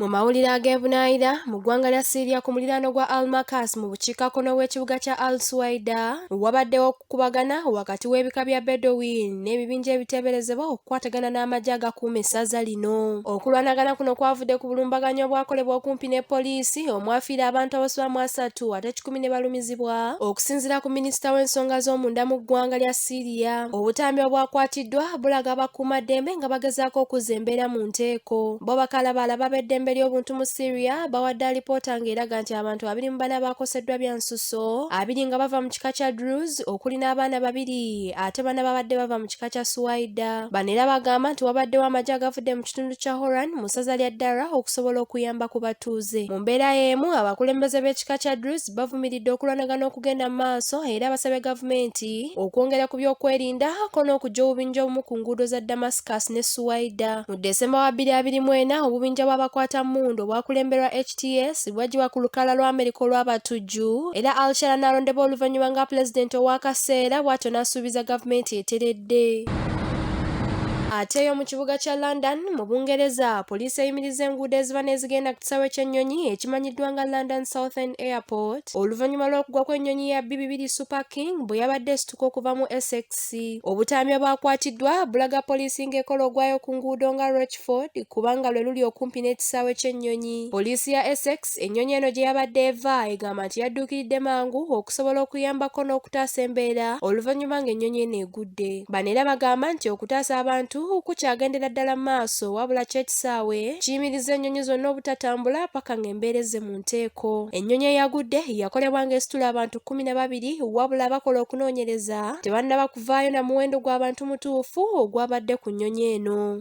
Mu mawulire ag'ebunaayira mu ggwanga lya Syria ku mulirano gwa Al-Maqous mu bukiikakkono bw'ekibuga kya Al-Suwayda wabaddewo okukubagana wakati w'ebika bya Bedouin n'ebibinja ebiteeberezebwa okukwatagana n'amagye agakuuma essaza lino. Okulwanagana kuno kwavudde ku bulumbaganyi obwakolebwa okumpi ne poliisi omwafiira abantu abasoba mu 3 ate 10 ne balumizibwa okusinziira ku minisita w'ensonga z'omunda mu ggwanga lya Syria. Obutambi obwakwatiddwa bulaga abakuumaddembe nga bagezaako okuzza embeera mu nteeko. Bo bakalabalaba b'eddembe ly'obuntu mu Syria bawadde alipoota ng'eraga nti abantu 24 baakoseddwa bya nsuso, 2 nga bava mu kika kya Druze okuli n'abaana 2 ate bana babadde bava mu kika kya Suwayda. Bano era bagamba nti wabaddewo amagye agavudde mu kitundu kya Horan mu ssaza lya Dara okusobola okuyamba ku batuuze. Mu mbeera y'emu abakulembeze b'ekika kya Druze bavumiridde okulwanagana okugenda mu maaso era basabye gavumenti okwongera ku by'okwerinda ko n'okujja obubinja obumu ku nguudo za Damascus ne Suwayda. Mu Desemba wa 2024 obubinja bw'abakwatammundu obwakulemberwa HTS bwaggyibwa ku lukalala lwa Amerika olw'abatujju era Al-Sharaa n'alondebwa oluvanyuma nga pulezidenti ow'akaseera bw'atyo n'asuubiza gavumenti eteredde. Ate yo mu kibuga kya London mu Bungereza poliisi eyimiriza enguudo eziva n'ezigenda ku kisaawe ky'ennyonyi ekimanyiddwa nga London Southend Airport oluvannyuma lw'okugwa kw'ennyonyi ya B200 Super King bwe yabadde esituka okuva mu Essex. Obutambi obwakwatiddwa bulaga poliisi ng'ekola ogwayo ku nguudo nga Rochford kubanga lwe luli okumpi n'ekisaawe ky'ennyonyi. Poliisi ya Essex ennyonyi eno gye yabadde eva egamba nti yadduukiridde mangu okusobola okuyambako n'okutaasa embeera oluvannyuma ng'ennyonyi eno egudde. Bano era bagamba nti okutaasa abantu kukyagendera ddala mu maaso wabula ky'ekisaawe kiyimiriza ennyonyi zonna obutatambula paka ng'embeera ezze mu nteeko. Ennyonyi eyagudde yakolebwa ng'esitula abantu 12 wabula abakola okunoonyereza tebannaba kuvaayo na muwendo gw'abantu mutuufu ogwabadde ku nnyonyi eno.